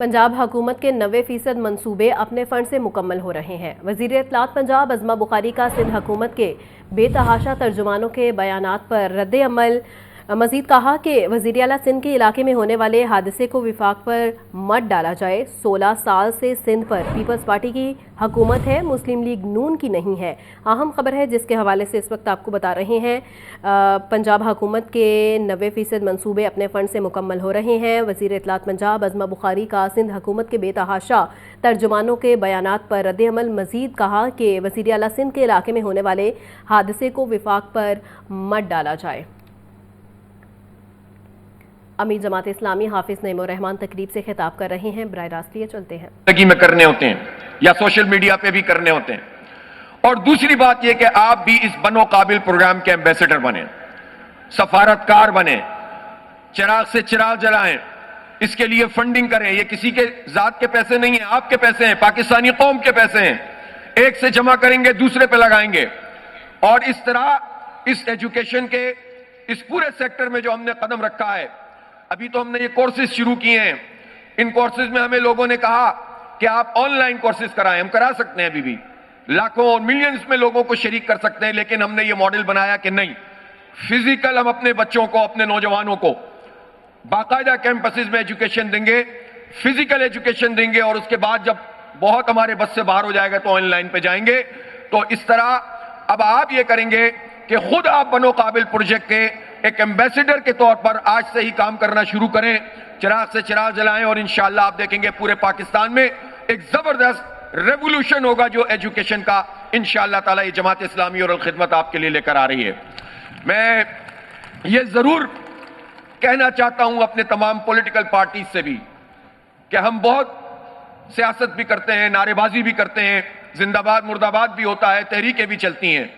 पंजाब हुकूमत के 90% मंसूबे अपने फंड से मुकम्मल हो रहे हैं। वज़ीर इत्तलात पंजाब अज़मा बुखारी का सिंध हुकूमत के बेतहाशा तर्जुमानों के बयानात पर रद्द अमल। मज़ीद कहा कि वज़ीर आला सिंध के इलाके में होने वाले हादसे को विफाक पर मत डाला जाए। 16 साल से सिंध पर पीपल्स पार्टी की हुकूमत है, मुस्लिम लीग नून की नहीं है। अहम खबर है जिसके हवाले से इस वक्त आपको बता रहे हैं। पंजाब हुकूमत के 90% मंसूबे अपने फंड से मुकम्मल हो रहे हैं। वज़ीर इत्तलात पंजाब अज़मा बुखारी का सिंध हुकूमत के बेतहाशा तर्जुमानों के बयानात पर रद्द अमल। मज़ीद कहा कि वज़ीर आला सिंध के इलाके में होने वाले हादसे को विफाक पर मत डाला जाए। अमीर जमात इस्लामी हाफिज नईमुर रहमान तकरीब से खिताब कर रहे हैं। बराह रास्त लिए चलते हैं। जिंदगी में करने होते हैं या सोशल मीडिया पे भी करने होते हैं। और दूसरी बात यह कि आप भी इस बनो काबिल प्रोग्राम के एम्बेसडर बने, सफारतकार बने, चिराग से चिराग जलाएं, इसके लिए फंडिंग करें। ये किसी के जात के पैसे नहीं है, आपके पैसे हैं, पाकिस्तानी कौम के पैसे हैं। एक से जमा करेंगे, दूसरे पे लगाएंगे। और इस तरह इस एजुकेशन के इस पूरे सेक्टर में जो हमने कदम रखा है, अभी तो हमने ये कोर्सेज शुरू किए हैं। इन कोर्सेज में हमें लोगों ने कहा कि आप ऑनलाइन कोर्सेज कराएं। हम करा सकते हैं, अभी भी लाखों और मिलियंस में लोगों को शरीक कर सकते हैं, लेकिन हमने ये मॉडल बनाया कि नहीं, फिजिकल हम अपने बच्चों को, अपने नौजवानों को बाकायदा कैंपसेज में एजुकेशन देंगे, फिजिकल एजुकेशन देंगे। और उसके बाद जब बहुत हमारे बस से बाहर हो जाएगा तो ऑनलाइन पे जाएंगे। तो इस तरह अब आप ये करेंगे कि खुद आप बनो काबिल प्रोजेक्ट के एक एम्बेसडर के तौर पर आज से ही काम करना शुरू करें, चिराग से चिराग जलाएं। और इंशाअल्लाह आप देखेंगे पूरे पाकिस्तान में एक जबरदस्त रेवोल्यूशन होगा जो एजुकेशन का इंशाअल्लाह ताला ये जमात इस्लामी और खिदमत आपके लिए लेकर आ रही है। मैं ये जरूर कहना चाहता हूं अपने तमाम पॉलिटिकल पार्टीज से भी कि हम बहुत सियासत भी करते हैं, नारेबाजी भी करते हैं, जिंदाबाद मुर्दाबाद भी होता है, तहरीकें भी चलती हैं,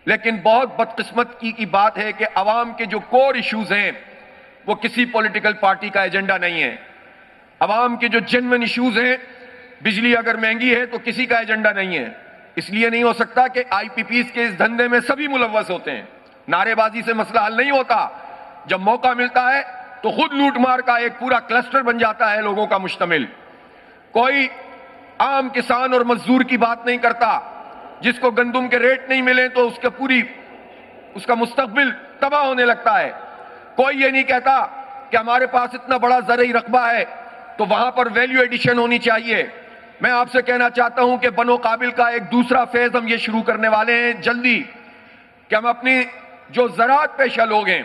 लेकिन बहुत बदकिस्मती की बात है कि अवाम के जो कोर इश्यूज हैं वो किसी पॉलिटिकल पार्टी का एजेंडा नहीं है। अवाम के जो जेन्युइन इश्यूज हैं, बिजली अगर महंगी है तो किसी का एजेंडा नहीं है। इसलिए नहीं हो सकता कि आईपीपीज के इस धंधे में सभी मुलव्वस होते हैं। नारेबाजी से मसला हल नहीं होता। जब मौका मिलता है तो खुद लूटमार का एक पूरा क्लस्टर बन जाता है लोगों का मुश्तमिल। कोई आम किसान और मजदूर की बात नहीं करता। जिसको गंदुम के रेट नहीं मिले तो उसका मुस्तकबिल तबाह होने लगता है। कोई ये नहीं कहता कि हमारे पास इतना बड़ा ज़रई रकबा है तो वहां पर वैल्यू एडिशन होनी चाहिए। मैं आपसे कहना चाहता हूं कि बनो काबिल का एक दूसरा फेज हम ये शुरू करने वाले हैं जल्दी, कि हम अपनी जो ज़राअत पेशा लोग हैं,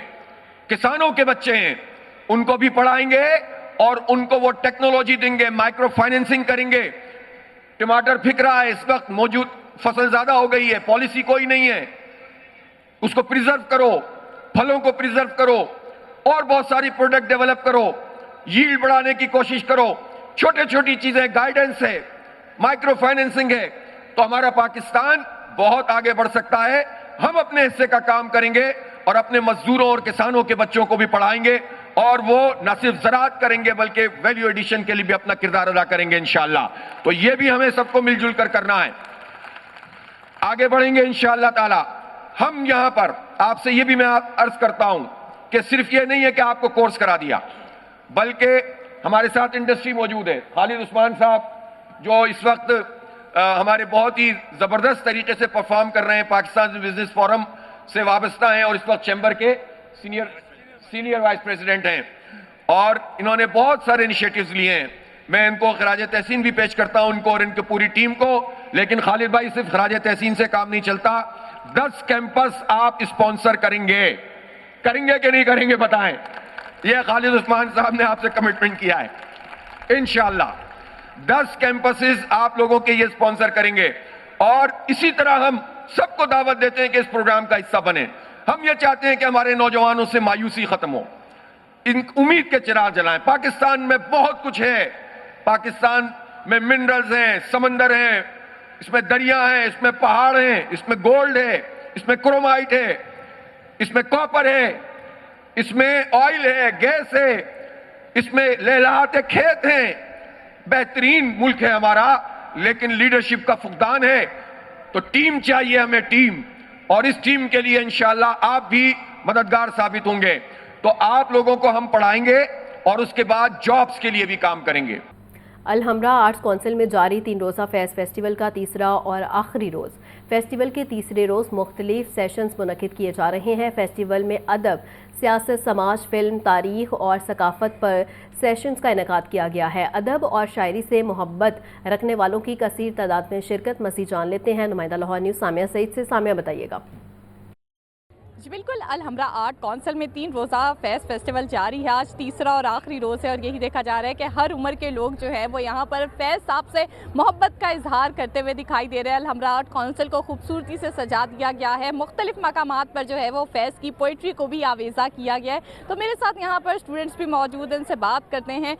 किसानों के बच्चे हैं, उनको भी पढ़ाएंगे और उनको वो टेक्नोलॉजी देंगे, माइक्रो फाइनेंसिंग करेंगे। टमाटर फिक रहा है, इस वक्त मौजूद फसल ज्यादा हो गई है, पॉलिसी कोई नहीं है, उसको प्रिजर्व करो, फलों को प्रिजर्व करो और बहुत सारी प्रोडक्ट डेवलप करो, यील्ड बढ़ाने की कोशिश करो। छोटी छोटी चीजें, गाइडेंस है, माइक्रो फाइनेंसिंग है, तो हमारा पाकिस्तान बहुत आगे बढ़ सकता है। हम अपने हिस्से का काम करेंगे और अपने मजदूरों और किसानों के बच्चों को भी पढ़ाएंगे और वो न सिर्फ ज़राअत करेंगे बल्कि वैल्यू एडिशन के लिए भी अपना किरदार अदा करेंगे इंशाअल्लाह। तो ये भी हमें सबको मिलजुल कर करना है, आगे बढ़ेंगे इंशाअल्लाह ताला। हम यहां पर आपसे ये भी मैं अर्ज करता हूं कि सिर्फ ये नहीं है कि आपको कोर्स करा दिया, बल्कि हमारे साथ इंडस्ट्री मौजूद है। खालिद उस्मान साहब जो इस वक्त हमारे बहुत ही जबरदस्त तरीके से परफॉर्म कर रहे हैं, पाकिस्तान बिजनेस फोरम से वाबस्ता हैं और इस वक्त चैम्बर के सीनियर वाइस प्रेसिडेंट हैं और इन्होंने बहुत सारे इनिशिएटिव्स लिए हैं। मैं इनको खराज तहसीन भी पेश करता हूं, इनको और इनकी पूरी टीम को। लेकिन खालिद भाई, सिर्फ खराज तहसीन से काम नहीं चलता। 10 कैंपस आप स्पॉन्सर करेंगे कि नहीं करेंगे बताएं। यह खालिद उस्मान साहब ने आपसे कमिटमेंट किया है। इंशाअल्लाह 10 कैंपसेस आप लोगों के ये स्पॉन्सर करेंगे और इसी तरह हम सबको दावत देते हैं कि इस प्रोग्राम का हिस्सा बने। हम ये चाहते हैं कि हमारे नौजवानों से मायूसी खत्म हो, उम्मीद के चिराग जलाएं। पाकिस्तान में बहुत कुछ है, पाकिस्तान में मिनरल्स हैं, समंदर हैं, इसमें दरिया हैं, इसमें पहाड़ हैं, इसमें गोल्ड है, इसमें क्रोमाइट है, इसमें कॉपर है, इसमें ऑयल है, गैस है, इसमें लहलहाते खेत हैं। बेहतरीन मुल्क है हमारा, लेकिन लीडरशिप का फुकदान है। तो टीम चाहिए हमें, टीम, और इस टीम के लिए इंशाअल्लाह आप भी मददगार साबित होंगे। तो आप लोगों को हम पढ़ाएंगे और उसके बाद जॉब्स के लिए भी काम करेंगे। الحمرا آرٹس کونسل میں جاری 3 روزہ فیض فیسٹیول کا تیسرا اور آخری روز۔ فیسٹیول کے تیسرے روز مختلف سیشنز منعقد کیے جا رہے ہیں۔ فیسٹیول میں ادب، سیاست، سماج، فلم، تاریخ اور ثقافت پر سیشنز کا انعقاد کیا گیا ہے۔ ادب اور شاعری سے محبت رکھنے والوں کی کثیر تعداد میں شرکت، مزید جان لیتے ہیں نمائندہ لاہور نیوز سامیہ سعید سے۔ سامیہ بتائیے گا۔ جی بالکل، الحمرا آرٹ کونسل میں 3 روزہ فیض فیسٹیول جاری ہے۔ آج تیسرا اور آخری روز ہے اور یہی دیکھا جا رہا ہے کہ ہر عمر کے لوگ جو ہے وہ یہاں پر فیض صاحب سے محبت کا اظہار کرتے ہوئے دکھائی دے رہے ہیں۔ الحمرا آرٹ کونسل کو خوبصورتی سے سجا دیا گیا ہے، مختلف مقامات پر جو ہے وہ فیض کی پوئٹری کو بھی آویزہ کیا گیا ہے۔ تو میرے ساتھ یہاں پر اسٹوڈنٹس بھی موجود ہیں، ان سے بات کرتے ہیں۔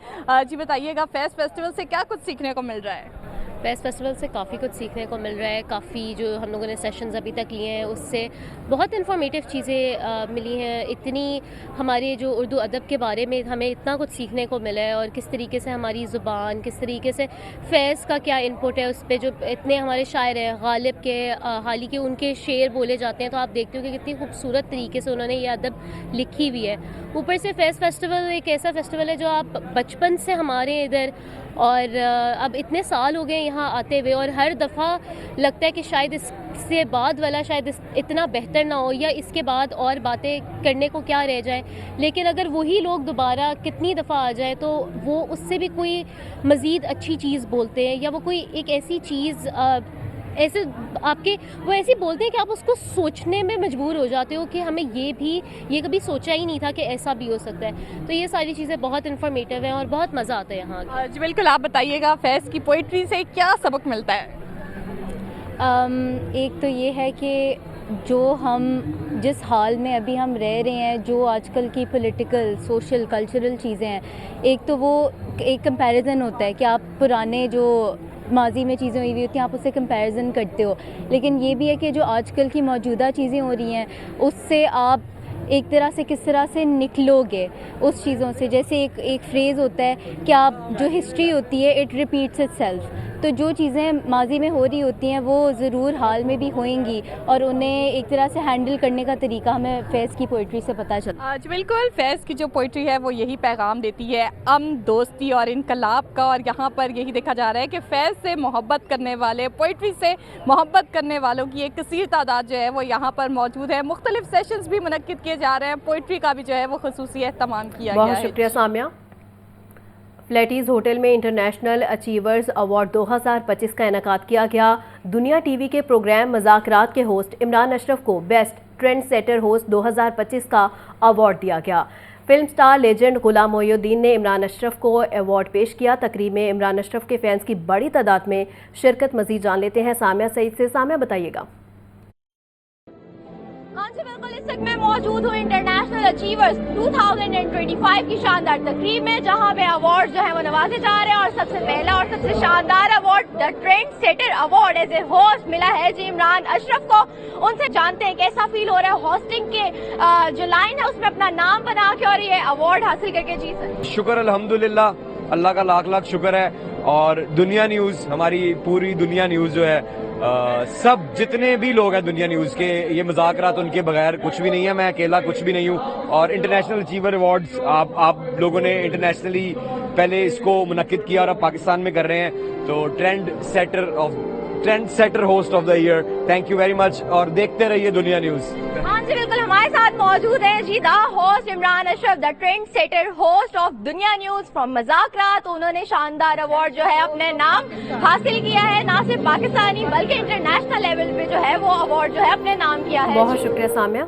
جی بتائیے گا، فیض فیسٹیول سے کیا کچھ سیکھنے کو مل رہا ہے؟ فیض فیسٹیول سے کافی کچھ سیکھنے کو مل رہا ہے۔ کافی جو ہم لوگوں نے سیشنز ابھی تک لیے ہیں اس سے بہت انفارمیٹیو چیزیں ملی ہیں۔ اتنی ہمارے جو اردو ادب کے بارے میں ہمیں اتنا کچھ سیکھنے کو ملا ہے، اور کس طریقے سے ہماری زبان، کس طریقے سے فیض کا کیا انپٹ ہے اس پہ۔ جو اتنے ہمارے شاعر ہیں غالب کے، حالی کے، ان کے شعر بولے جاتے ہیں، تو آپ دیکھتے ہو کہ کتنی خوبصورت طریقے سے انہوں نے یہ ادب لکھی ہوئی ہے۔ اوپر سے فیض فیسٹیول ایک ایسا فیسٹیول ہے جو آپ بچپن سے ہمارے ادھر، اور اب اتنے سال ہو گئے یہاں آتے ہوئے، اور ہر دفعہ لگتا ہے کہ شاید اس سے بعد والا شاید اتنا بہتر نہ ہو، یا اس کے بعد اور باتیں کرنے کو کیا رہ جائے۔ لیکن اگر وہی لوگ دوبارہ کتنی دفعہ آ جائے تو وہ اس سے بھی کوئی مزید اچھی چیز بولتے ہیں، یا وہ کوئی ایک ایسی چیز ایسے آپ کے وہ ایسی بولتے ہیں کہ آپ اس کو سوچنے میں مجبور ہو جاتے ہو کہ ہمیں یہ کبھی سوچا ہی نہیں تھا کہ ایسا بھی ہو سکتا ہے۔ تو یہ ساری چیزیں بہت انفارمیٹیو ہیں اور بہت مزہ آتا ہے یہاں۔ جی بالکل، آپ بتائیے گا فیض کی پوئٹری سے کیا سبق ملتا ہے؟ ایک تو یہ ہے کہ جو ہم جس حال میں ابھی ہم رہ رہے ہیں، جو آج کل کی پولیٹیکل، سوشل، کلچرل چیزیں ہیں، ایک تو وہ ایک کمپیریزن ہوتا ہے کہ آپ پرانے جو ماضی میں چیزیں ہوئی ہوتی ہیں آپ اس سے کمپیریزن کرتے ہو، لیکن یہ بھی ہے کہ جو آج کل کی موجودہ چیزیں ہو رہی ہیں اس سے آپ ایک طرح سے کس طرح سے نکلو گے اس چیزوں سے۔ جیسے ایک فریز ہوتا ہے کہ آپ جو ہسٹری ہوتی ہے اٹ ریپیٹس اٹ سیلف، تو جو چیزیں ماضی میں ہو رہی ہوتی ہیں وہ ضرور حال میں بھی ہوئیں گی، اور انہیں ایک طرح سے ہینڈل کرنے کا طریقہ ہمیں فیض کی پوئٹری سے پتہ چلتا ہے۔ جی بالکل، فیض کی جو پوئٹری ہے وہ یہی پیغام دیتی ہے، امن، دوستی اور انقلاب کا، اور یہاں پر یہی دیکھا جا رہا ہے کہ فیض سے محبت کرنے والے، پوئٹری سے محبت کرنے والوں کی ایک کثیر تعداد جو ہے وہ یہاں پر موجود ہے۔ مختلف سیشنز بھی منعقد کیے جا رہے ہیں، پوئٹری کا بھی جو ہے وہ خصوصی اہتمام کیا گیا ہے۔ بہت شکریہ سامیہ۔ فلیٹیز ہوٹل میں انٹرنیشنل اچیورز ایوارڈ 2025 کا انعقاد کیا گیا۔ دنیا ٹی وی کے پروگرام مذاکرات کے ہوسٹ عمران اشرف کو بیسٹ ٹرینڈ سیٹر ہوسٹ 2025 کا ایوارڈ دیا گیا۔ Film star legend Ghulam Mohi الدین نے عمران اشرف کو ایوارڈ پیش کیا۔ تقریب میں عمران اشرف کے فینس کی بڑی تعداد میں شرکت، مزید جان لیتے ہیں سامیہ سعید سے۔ سامیہ بتائیے گا۔ ہاں جی بالکل، اس وقت میں موجود ہوں انٹرنیشنل اچیورز 2025 کی شاندار تقریب میں، جہاں پہ ایوارڈ جو ہے وہ نوازے جا رہے ہیں، اور سب سے پہلا اور سب سے شاندار award the trend setter award as a host ملا ہے جی عمران اشرف کو۔ ان سے جانتے ہیں کیسا فیل ہو رہا ہے ہوسٹنگ کے جو لائن ہے اس میں اپنا نام بنا کے اور یہ ایوارڈ حاصل کر کے۔ جی سر، شکر الحمدللہ، اللہ کا لاکھ لاکھ شکر ہے۔ اور دنیا نیوز، ہماری پوری دنیا نیوز جو ہے، سب جتنے بھی لوگ ہیں دنیا نیوز کے، یہ مذاکرات ان کے بغیر کچھ بھی نہیں ہے، میں اکیلا کچھ بھی نہیں ہوں۔ اور انٹرنیشنل اچیور ایوارڈز آپ لوگوں نے انٹرنیشنلی پہلے اس کو منعقد کیا اور اب پاکستان میں کر رہے ہیں، تو trend setter host of the year, thank you very much, اور دیکھتے رہیے دنیا نیوز۔ ہاں جی بالکل، ہمارے ساتھ موجود ہیں جی the host Imran Ashraf, the trend setter host of Dunya news from Muzakrat. انہوں نے شاندار ایوارڈ جو ہے اپنے نام حاصل کیا ہے، نہ صرف پاکستانی بلکہ انٹرنیشنل لیول پہ جو ہے وہ ایوارڈ جو ہے اپنے نام کیا ہے۔ بہت شکریہ سامیہ۔